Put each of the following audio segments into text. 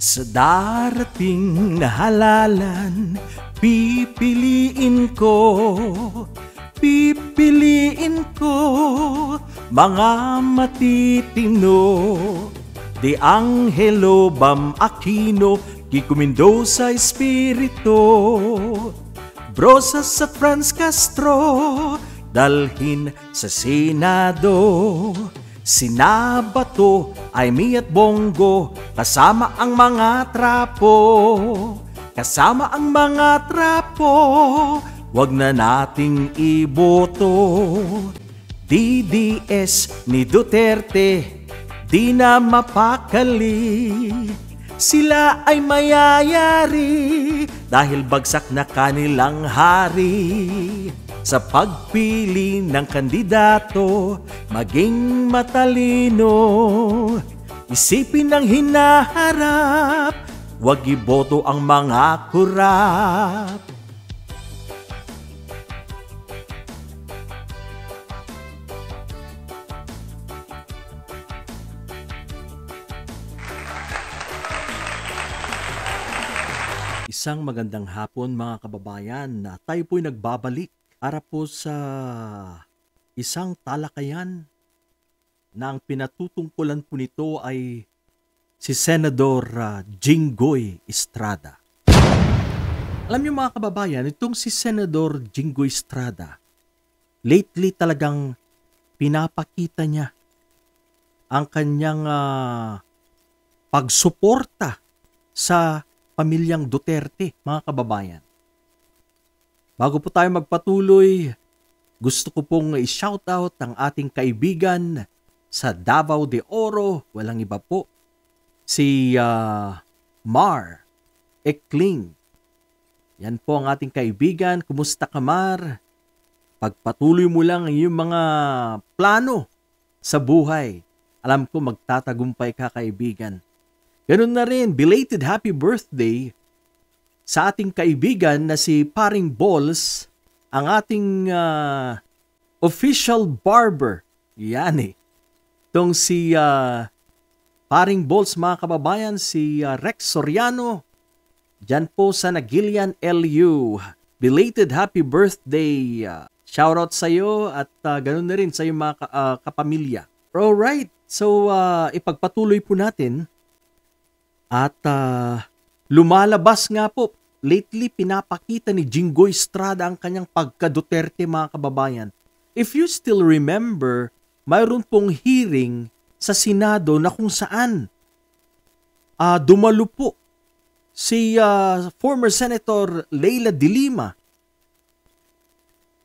Sa darating na halalan, pipiliin ko mga matitino. De Angelo Bam Aquino, Kiko Mendoza Espirito, Brosas at Franz Castro, dalhin sa Senado. Sina Bato, Aimee at Bongo, kasama ang mga trapo. Kasama ang mga trapo, wag na nating iboto. DDS ni Duterte, di na mapakali. Sila ay mayayari dahil bagsak na kanilang hari. Sa pagpili ng kandidato, maging matalino. Isipin ang hinaharap, wag iboto ang mga kurap. Isang magandang hapon mga kababayan, na tayo po'y nagbabalik para po sa isang talakayan na ang pinatutungkulan po nito ay si Senador Jinggoy Estrada. Alam niyo mga kababayan, itong si Senador Jinggoy Estrada, lately talagang pinapakita niya ang kanyang pagsuporta sa pamilyang Duterte, mga kababayan. Bago po tayo magpatuloy, gusto ko pong i-shoutout ang ating kaibigan sa Davao de Oro, walang iba po, si Mar Ekling. Yan po ang ating kaibigan. Kumusta ka, Mar? Pagpatuloy mo lang ang iyong mga plano sa buhay. Alam ko magtatagumpay ka, kaibigan. Ganun na rin, belated happy birthday sa ating kaibigan na si Paring Balls, ang ating official barber. Yan eh. Itong si Paring Balls, mga kababayan, si Rex Soriano, dyan po sa Nagilian LU. Belated happy birthday. Shoutout sa iyo at ganun na rin sa iyong mga kapamilya. Alright, so ipagpatuloy po natin. At lumalabas nga po, lately pinapakita ni Jinggoy Estrada ang kanyang pagka-Duterte, mga kababayan. If you still remember, mayroon pong hearing sa Senado na kung saan dumalo po si former Senator Leila de Lima.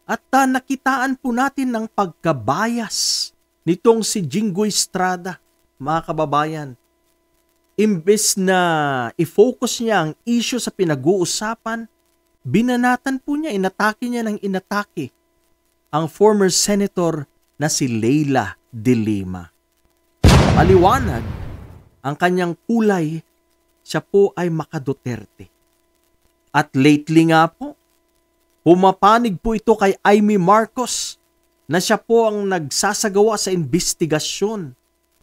At nakitaan po natin ng pagkabayas nitong si Jinggoy Estrada, mga kababayan. Imbes na i-focus niya ang issue sa pinag-uusapan, binanatan po niya, inatake niya ng inatake ang former senator na si Leila de Lima. Maliwanag ang kanyang kulay, siya po ay maka-Duterte. At lately nga po, pumapanig po ito kay Aimee Marcos na siya po ang nagsasagawa sa investigasyon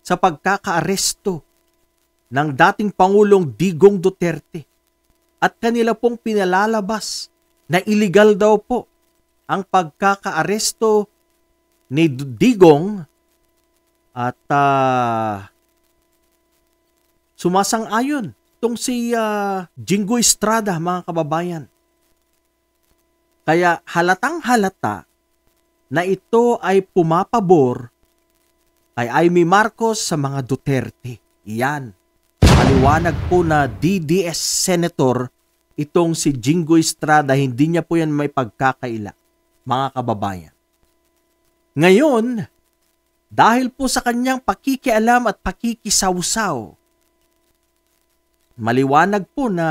sa pagkakaaresto ng dating Pangulong Digong Duterte. At kanila pong pinalalabas na illegal daw po ang pagkakaaresto ni Digong at sumasang-ayon itong si Jinggoy Estrada, mga kababayan. Kaya halatang halata na ito ay pumapabor kay Aimee Marcos sa mga Duterte. Iyan. Maliwanag po na DDS Senator itong si Jinggoy Estrada, hindi niya po yan may pagkakaila, mga kababayan. Ngayon, dahil po sa kanyang pakikialam at pakikisawsaw, maliwanag po na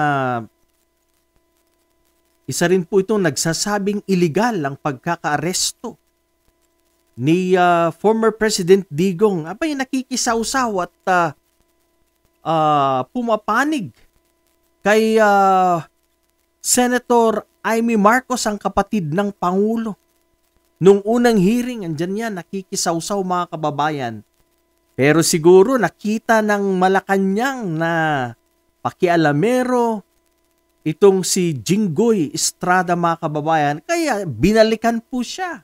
isa rin po itong nagsasabing illegal ang pagkakaaresto ni former President Digong. Abay, nakikisawsaw at pumapanig kay Senator Aimee Marcos, ang kapatid ng Pangulo. Nung unang hearing, andyan yan, nakikisawsaw, mga kababayan. Pero siguro nakita ng Malacanang na pakialamero, itong si Jinggoy Estrada mga kababayan, kaya binalikan po siya.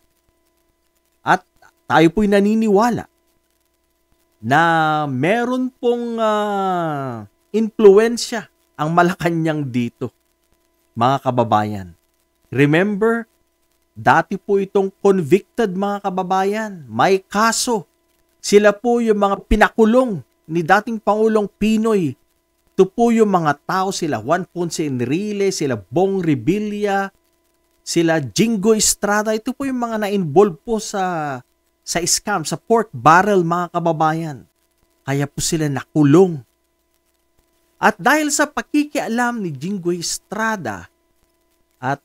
At tayo po'y naniniwala na meron pong impluensya ang Malacanang dito, mga kababayan. Remember, dati po itong convicted mga kababayan, may kaso. Sila po yung mga pinakulong ni dating Pangulong Pinoy. Ito po yung mga tao, sila Juan Ponce Enrile, sila Bong Revilla, sila Jinggoy Estrada. Ito po yung mga na-involve po sa scam, sa pork barrel mga kababayan. Kaya po sila nakulong. At dahil sa pakikialam ni Jinggoy Estrada at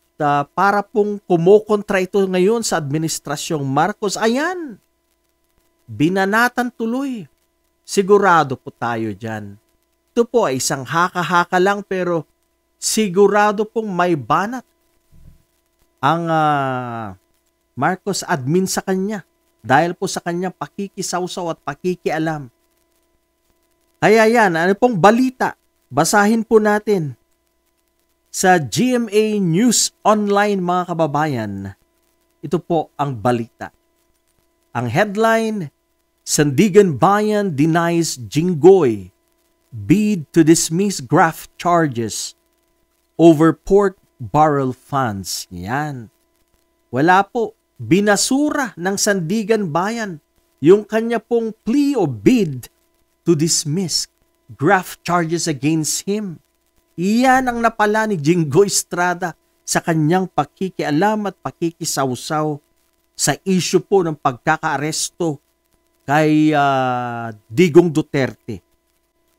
para pong kumukontra ito ngayon sa administrasyong Marcos, ayan, binanatan tuloy. Sigurado po tayo dyan. Ito po ay isang haka-haka lang pero sigurado pong may banat ang Marcos admin sa kanya dahil po sa kanyang pakikisawsaw at pakikialam. Kaya yan, ano pong balita? Basahin po natin sa GMA News Online mga kababayan. Ito po ang balita. Ang headline, Sandigan Bayan denies Jinggoy bid to dismiss graft charges over pork barrel funds. Yan. Wala po. Binasura ng Sandigan Bayan yung kanya pong plea o bid to dismiss graft charges against him. Iyan ang napala ni Jinggoy Estrada sa kanyang pakikialam at pakikisawsaw sa issue po ng pagkakaaresto kay Digong Duterte.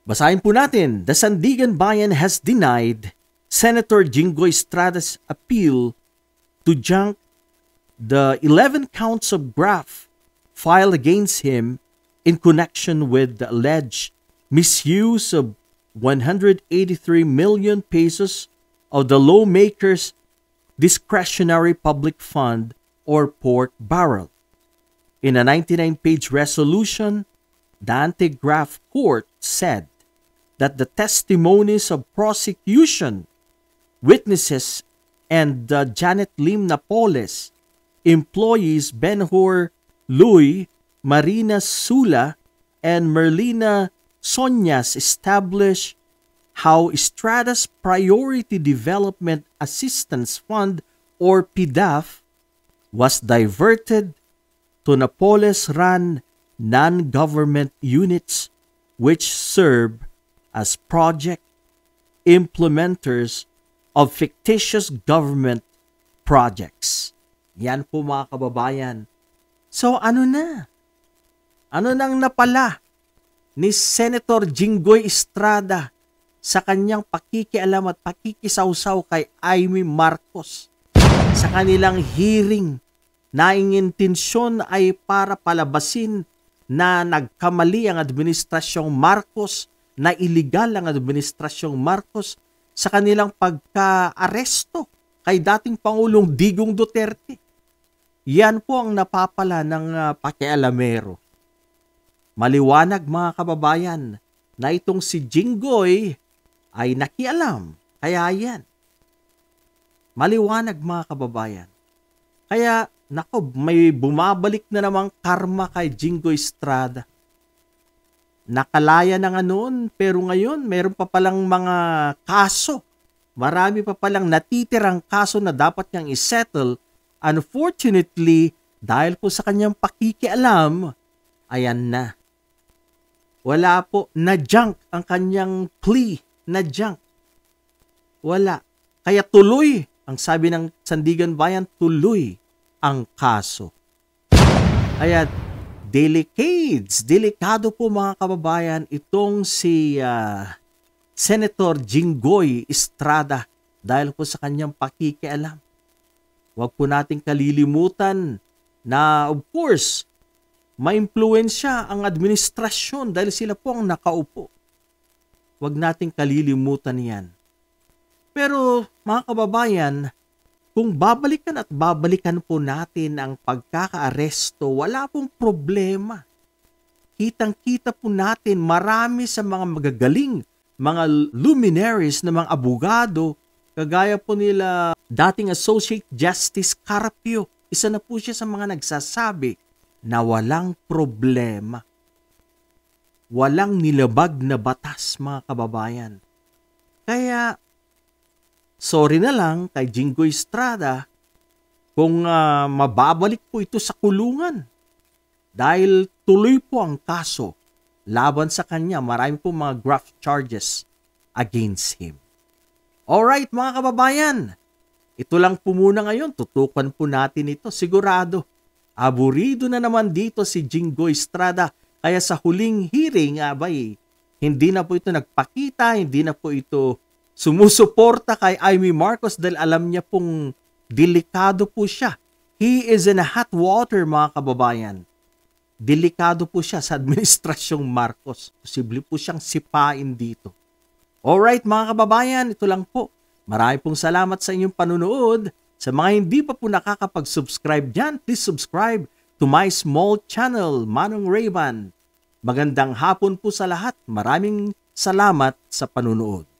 Basahin po natin, the Sandigan Bayan has denied Senator Jinggoy Estrada's appeal to junk the 11 counts of graft filed against him in connection with the alleged misuse of 183 million pesos of the lawmakers' discretionary public fund or pork barrel. In a 99-page resolution, the anti-graft court said that the testimonies of prosecution witnesses and Janet Lim Napoles, employees Ben-Hur Luy, Marina Sula, and Merlina Sonyas establish how Estrada's Priority Development Assistance Fund or PDAF was diverted to Napoles-run non-government units which serve as project implementers of fictitious government projects. Yan po mga kababayan. So ano na? Ano nang napala ni Senator Jinggoy Estrada sa kanyang pakikialam at pakikisawsaw kay Amy Marcos sa kanilang hearing na ang intensyon ay para palabasin na nagkamali ang administrasyong Marcos, na iligal ang administrasyong Marcos sa kanilang pagka-aresto kay dating Pangulong Digong Duterte. Yan po ang napapala ng pakialamero. Maliwanag mga kababayan na itong si Jinggoy ay nakialam. Kaya yan. Maliwanag mga kababayan. Kaya nako, may bumabalik na namang karma kay Jinggoy Estrada. Nakalaya na nga noon, pero ngayon meron pa palang mga kaso. Marami pa palang natitirang kaso na dapat niyang isettle. Unfortunately, dahil po sa kanyang pakikialam, ayan na. Wala po, na-junk ang kanyang plea, na-junk. Wala. Kaya tuloy, ang sabi ng Sandigan Bayan, tuloy ang kaso. Ayan, delikado po mga kababayan itong si Senator Jinggoy Estrada dahil po sa kanyang pakikialam. Huwag po nating kalilimutan na of course, maimpluwensya ang administrasyon dahil sila po ang nakaupo. Huwag nating kalilimutan yan. Pero mga kababayan, kung babalikan at babalikan po natin ang pagkakaaresto, wala pong problema. Kitang-kita po natin marami sa mga magagaling mga luminaries na mga abogado, kagaya po nila dating Associate Justice Carpio. Isa na po siya sa mga nagsasabi na walang problema. Walang nilabag na batas, mga kababayan. Kaya, sorry na lang kay Jinggoy Estrada kung mababalik po ito sa kulungan. Dahil tuloy po ang kaso laban sa kanya, marami po mga graft charges against him. Alright mga kababayan, ito lang po muna ngayon, tutukan po natin ito, sigurado. Aburido na naman dito si Jinggoy Estrada, kaya sa huling hearing, hindi na po ito nagpakita, hindi na po ito sumusuporta kay Amy Marcos dahil alam niya pong delikado po siya. He is in a hot water mga kababayan. Delikado po siya sa administrasyong Marcos. Posible po siyang sipain dito. Alright mga kababayan, ito lang po. Marami pong salamat sa inyong panunood. Sa mga hindi pa po nakakapag-subscribe dyan, please subscribe to my small channel, Manong Rayvan. Magandang hapon po sa lahat. Maraming salamat sa panunood.